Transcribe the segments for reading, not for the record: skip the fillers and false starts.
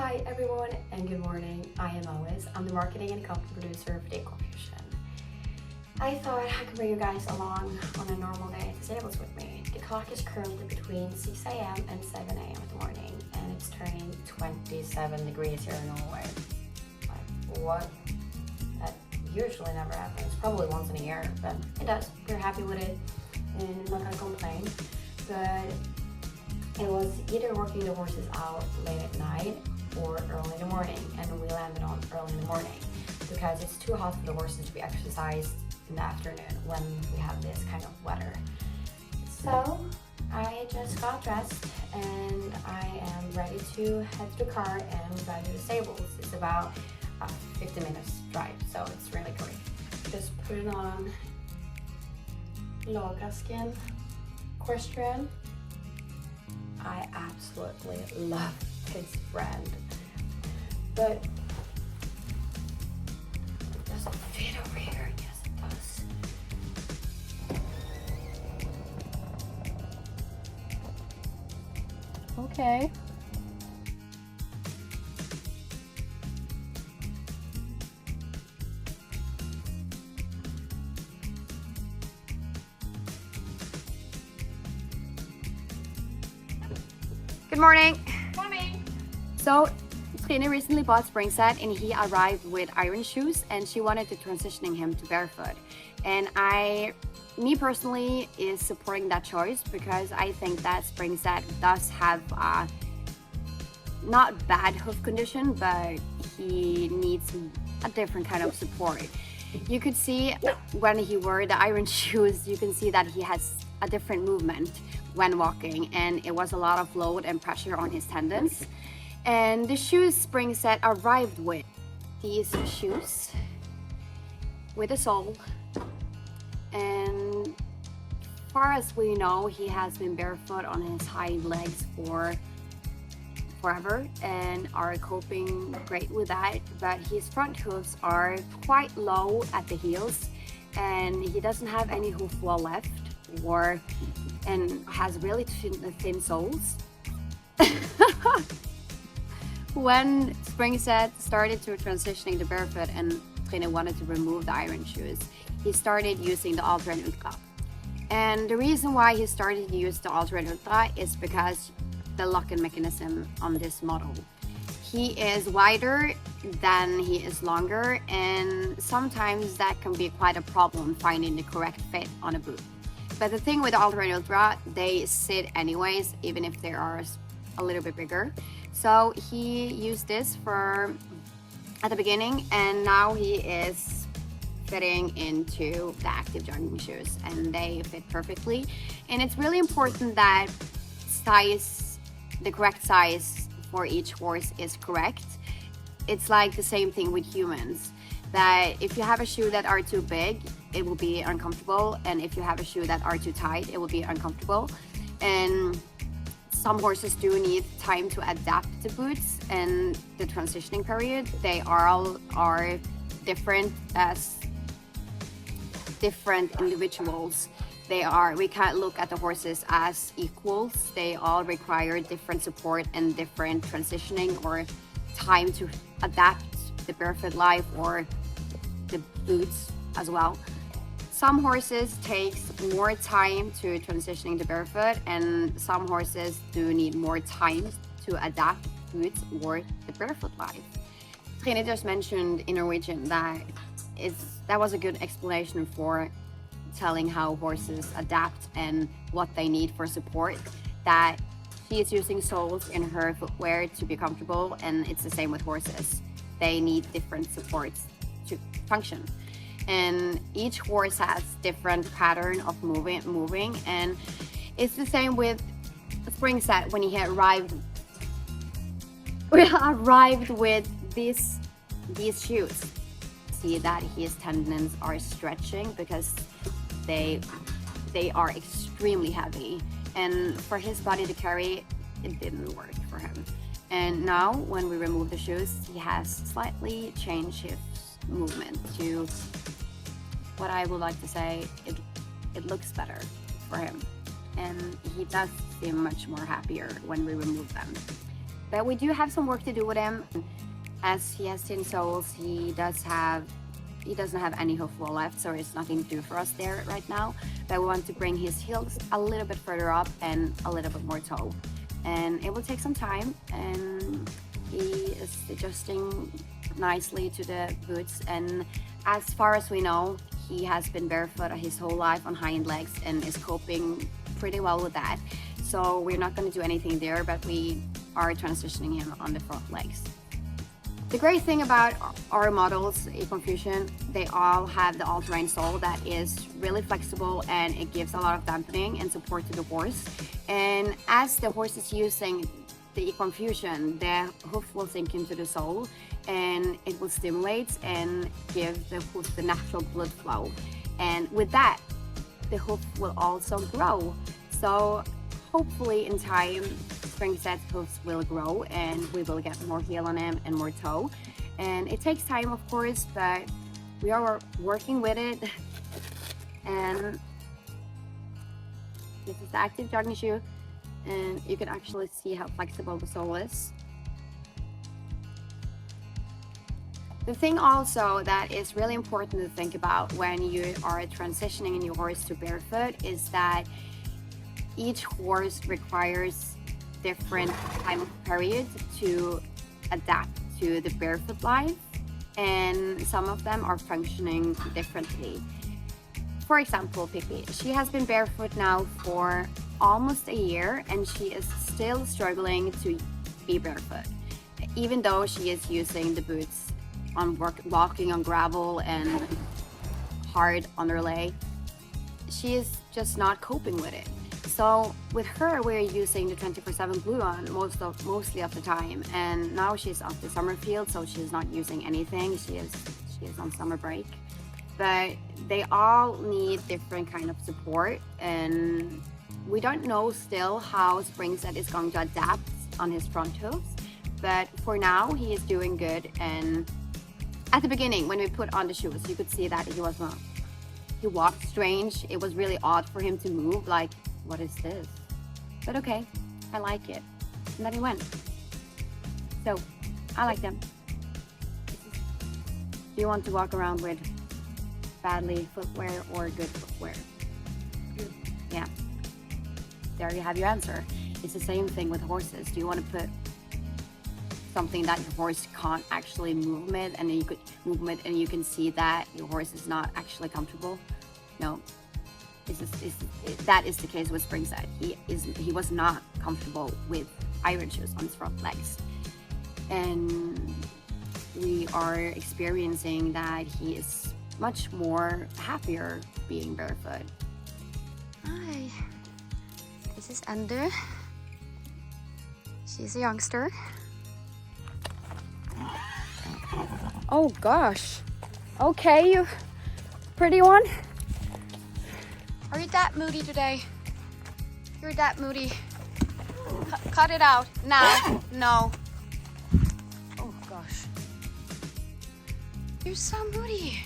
Hi everyone and good morning. I am Alice. I'm the marketing and content producer of Equine Fusion. I thought I could bring you guys along on a normal day to Stables with me. The clock is currently between 6 a.m. and 7 a.m. in the morning and it's turning 27 degrees here in Norway. Like, what? That usually never happens. Probably once in a year, but it does. We're happy with it and I'm not gonna complain. But it was either working the horses out late at night or early in the morning, and we landed on early in the morning because it's too hot for the horses to be exercised in the afternoon when we have this kind of weather. So I just got dressed and I am ready to head to the car and drive to the stables. It's about a 50 minutes drive, so it's really quick. Just put it on Lagaskin equestrian. I absolutely love this brand, but it doesn't fit over here. Yes, it does. Okay. Good morning. Morning. So Trine recently bought Springset and he arrived with iron shoes and she wanted to transitioning him to barefoot. And me personally is supporting that choice because I think that Springset does have not bad hoof condition, but he needs a different kind of support. You could see when he wore the iron shoes, you can see that he has a different movement when walking, and it was a lot of load and pressure on his tendons. And the shoes Springset arrived with these shoes with a sole, and far as we know, he has been barefoot on his hind legs for forever and are coping great with that, but his front hooves are quite low at the heels and he doesn't have any hoof wall left and has really thin soles. When Springset started to transitioning to barefoot and Trine wanted to remove the iron shoes, he started using the Ultra and Ultra. And the reason why he started to use the Ultra and Ultra is because the lock-in mechanism on this model. He is wider than he is longer, and sometimes that can be quite a problem finding the correct fit on a boot. But the thing with Ultra and Ultra, they sit anyways, even if they are a little bit bigger. So he used this at the beginning, and now he is fitting into the active jogging shoes, and they fit perfectly. And it's really important that the correct size for each horse is correct. It's like the same thing with humans, that if you have a shoe that are too big, it will be uncomfortable, and if you have a shoe that are too tight, it will be uncomfortable. And some horses do need time to adapt to boots, and the transitioning period, they are different as different individuals. We can't look at the horses as equals. They all require different support and different transitioning or time to adapt the barefoot life or the boots as well. Some horses takes more time to transitioning to barefoot, and some horses do need more time to adapt boots or the barefoot life. Trine just mentioned in Norwegian that was a good explanation for telling how horses adapt and what they need for support, that she is using soles in her footwear to be comfortable, and it's the same with horses. They need different supports to function, and each horse has different pattern of moving, and it's the same with Springset. When he arrived with these shoes, see that his tendons are stretching because they are extremely heavy, and for his body to carry, it didn't work for him. And now when we remove the shoes, he has slightly changed his movement to what I would like to say, it looks better for him, and he does seem much more happier when we remove them. But we do have some work to do with him. As he has thin soles, he doesn't have any hoof wall left, so it's nothing to do for us there right now. But we want to bring his heels a little bit further up and a little bit more toe. And it will take some time, and he is adjusting nicely to the boots. And as far as we know, he has been barefoot his whole life on hind legs and is coping pretty well with that. So we're not going to do anything there, but we are transitioning him on the front legs. The great thing about our models, Equine Fusion, they all have the all-terrain sole that is really flexible, and it gives a lot of dampening and support to the horse. And as the horse is using the Equine Fusion, the hoof will sink into the sole, and it will stimulate and give the hoof the natural blood flow. And with that, the hoof will also grow. So hopefully in time, Springset's hoofs will grow and we will get more heel on him and more toe. And it takes time, of course, but we are working with it. And this is the active jogging shoe, and you can actually see how flexible the sole is. The thing also that is really important to think about when you are transitioning your horse to barefoot is that each horse requires different time period to adapt to the barefoot life, and some of them are functioning differently. For example, Pippi, she has been barefoot now for almost a year, and she is still struggling to be barefoot, even though she is using the boots on walking on gravel and hard underlay. She is just not coping with it. So with her, we're using the 24/7 Blue on mostly of the time, and now she's off the summer field, so she's not using anything. She is on summer break. But they all need different kind of support, and we don't know still how Springset is going to adapt on his front hooves. But for now, he is doing good. And at the beginning, when we put on the shoes, you could see that he walked strange. It was really odd for him to move, like, what is this? But okay, I like it. And then he went. So, I like them. Do you want to walk around with badly footwear or good footwear? Good. Yeah. There you have your answer. It's the same thing with horses. Do you want to put something that your horse can't actually move with, and you can see that your horse is not actually comfortable? No. That is the case with Springset. He was not comfortable with iron shoes on his front legs, and we are experiencing that he is much more happier being barefoot. Hi, this is Ender. She's a youngster. Oh gosh. Okay, you pretty one. Are you that moody today? You're that moody. Cut it out now. No. Oh gosh. You're so moody.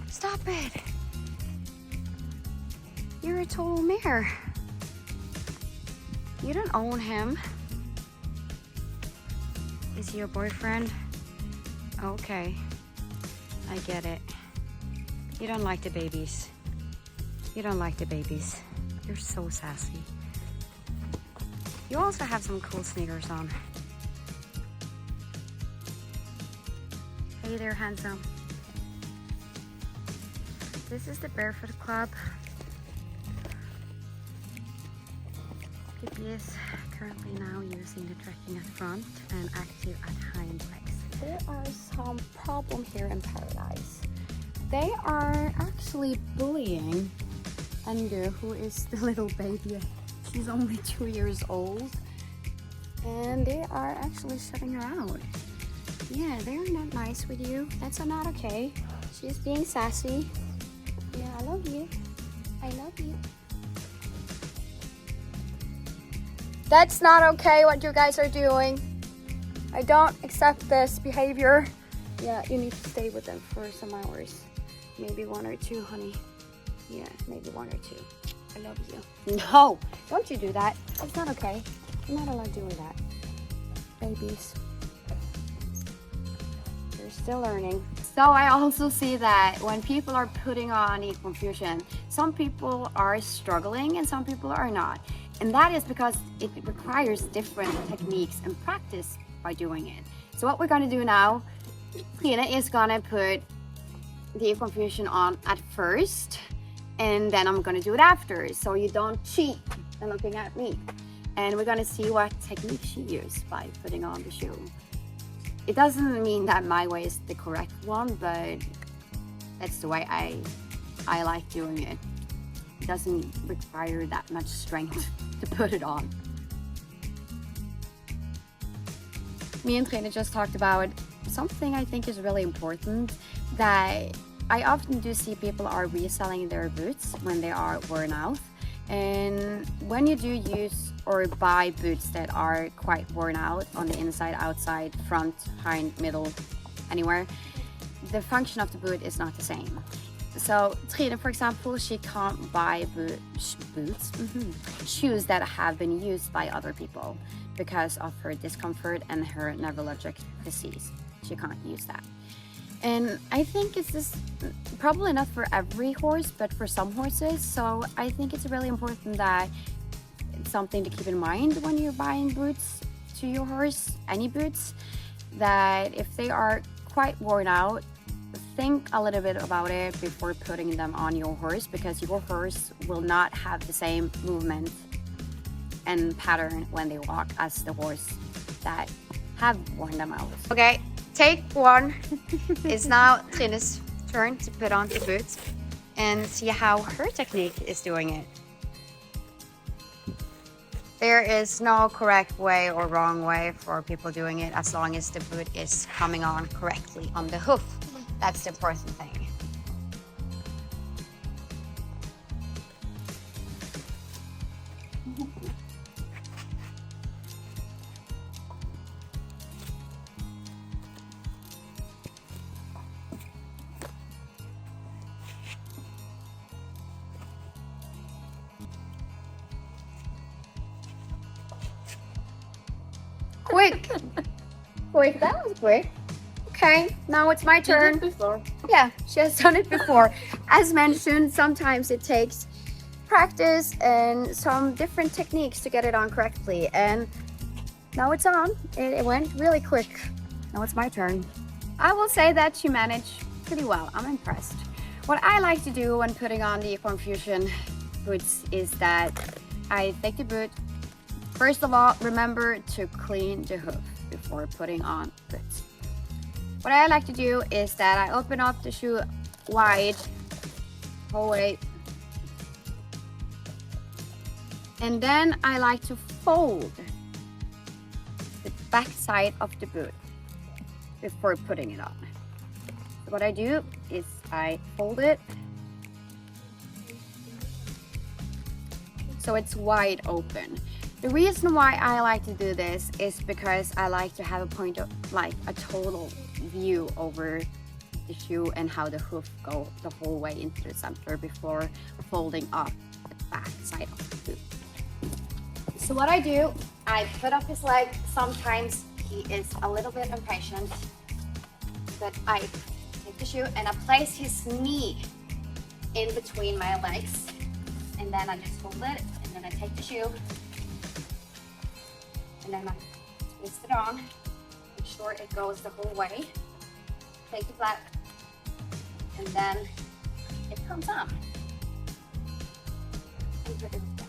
Stop it. You're a total mare. You don't own him. Is he your boyfriend? Okay. I get it. You don't like the babies. You don't like the babies. You're so sassy. You also have some cool sneakers on. Hey there, handsome. This is the Barefoot Club. Pippi is currently now using the trekking at front and active at hind legs. There are some problems here in Paradise. They are actually bullying Ender, who is the little baby. She's only 2 years old, and they are actually shutting her out. Yeah, they're not nice with you. That's not okay. She's being sassy. Yeah, I love you. I love you. That's not okay what you guys are doing. I don't accept this behavior. Yeah, you need to stay with them for some hours. Maybe 1 or 2, honey. Yeah, maybe 1 or 2. I love you. No, don't you do that. That's not okay. You're not allowed doing that. babies. They're still learning. So I also see that when people are putting on Equine Fusion, some people are struggling and some people are not. And that is because it requires different techniques and practice by doing it. So what we're gonna do now, Trine is gonna put the Equine Fusion on at first, and then I'm gonna do it after, so you don't cheat and looking at me. And we're gonna see what technique she used by putting on the shoe. It doesn't mean that my way is the correct one, but that's the way I like doing it. It doesn't require that much strength to put it on. Me and Trine just talked about something I think is really important, that I often do see people are reselling their boots when they are worn out. And when you do use or buy boots that are quite worn out on the inside, outside, front, hind, middle, anywhere, the function of the boot is not the same. So Trine, for example, she can't buy shoes that have been used by other people because of her discomfort and her neurologic disease. She can't use that. And I think it's just probably not for every horse, but for some horses. So I think it's really important that it's something to keep in mind when you're buying boots to your horse, any boots, that if they are quite worn out, think a little bit about it before putting them on your horse, because your horse will not have the same movement and pattern when they walk as the horse that have worn them out. Okay. Take one is now Trine's turn to put on the boots and see how her technique is doing it. There is no correct way or wrong way for people doing it as long as the boot is coming on correctly on the hoof. That's the important thing. Quick! Quick, that was quick. Okay, now it's my turn. You did it before. Yeah, she has done it before. As mentioned, sometimes it takes practice and some different techniques to get it on correctly. And now it's on. It went really quick. Now it's my turn. I will say that she managed pretty well. I'm impressed. What I like to do when putting on the Equine Fusion boots is that I take the boot. First of all, remember to clean the hoof before putting on boots. What I like to do is that I open up the shoe wide, whole way. And then I like to fold the back side of the boot before putting it on. So what I do is I fold it so it's wide open. The reason why I like to do this is because I like to have a point of, like, a total view over the shoe and how the hoof go the whole way into the center before folding up the back side of the boot. So what I do, I put up his leg. Sometimes he is a little bit impatient, but I take the shoe and I place his knee in between my legs, and then I just hold it, and then I take the shoe and then I twist it on, make sure it goes the whole way, take it flat, and then it comes on. And put it down.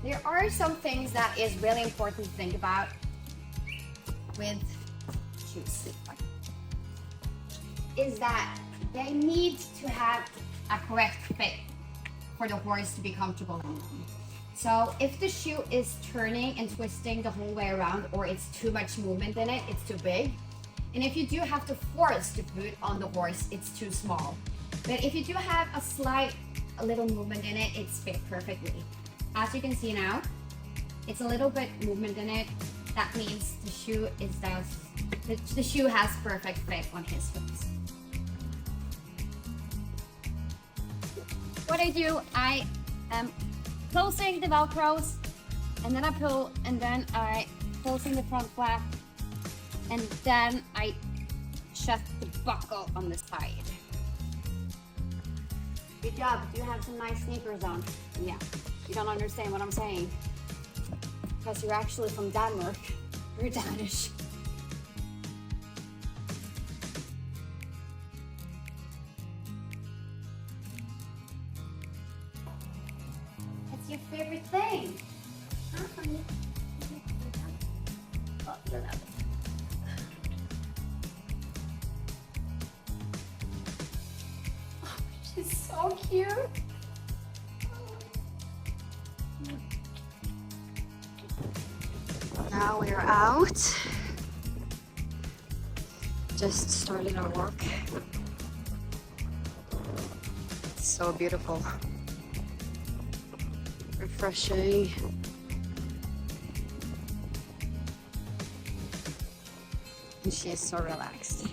There are some things that is really important to think about with shoes. Is that they need to have a correct fit for the horse to be comfortable in them. So if the shoe is turning and twisting the whole way around, or it's too much movement in it, it's too big. And if you do have to force the boot on the horse, it's too small. But if you do have a little movement in it, it's fit perfectly. As you can see now, it's a little bit movement in it. That means the shoe the shoe has perfect fit on his foot. What I do, I am closing the velcros, and then I pull, and then I closing the front flap, and then I shut the buckle on the side. Good job. Do you have some nice sneakers on? Yeah. You don't understand what I'm saying. Because you're actually from Denmark. You're Danish. What's your favorite thing? Huh, honey? Oh, you love it. Oh, she's so cute. Now we're out. Just started our walk. It's so beautiful. Refreshing. And she is so relaxed.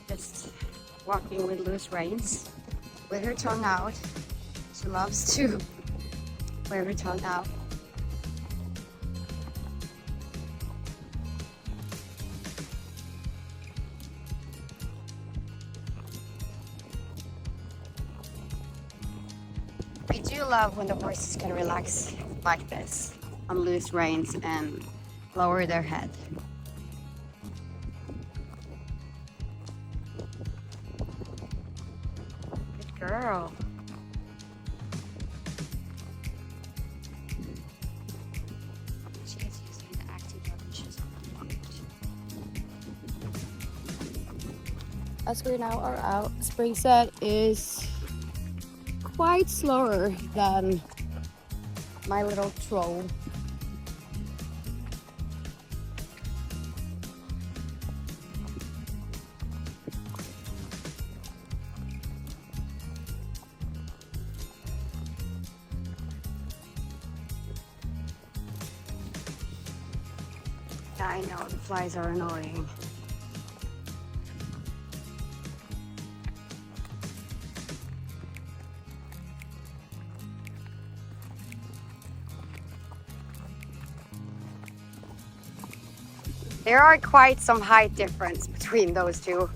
Just walking with loose reins, with her tongue out. She loves to wear her tongue out. I do love when the horses can relax like this on loose reins and lower their head. Good girl. She is using the active jogging shoes on the front. As we now are out, Springset is quite slower than my little troll. I know the flies are annoying. There are quite some height difference between those two.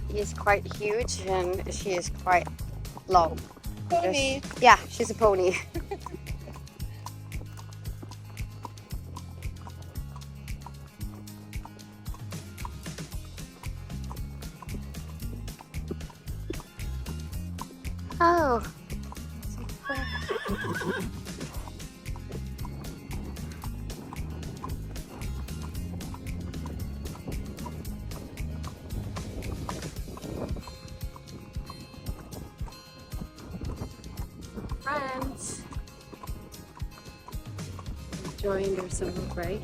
He is quite huge and she is quite low. Pony. Yeah, she's a pony. Oh. Friends enjoying their summer break.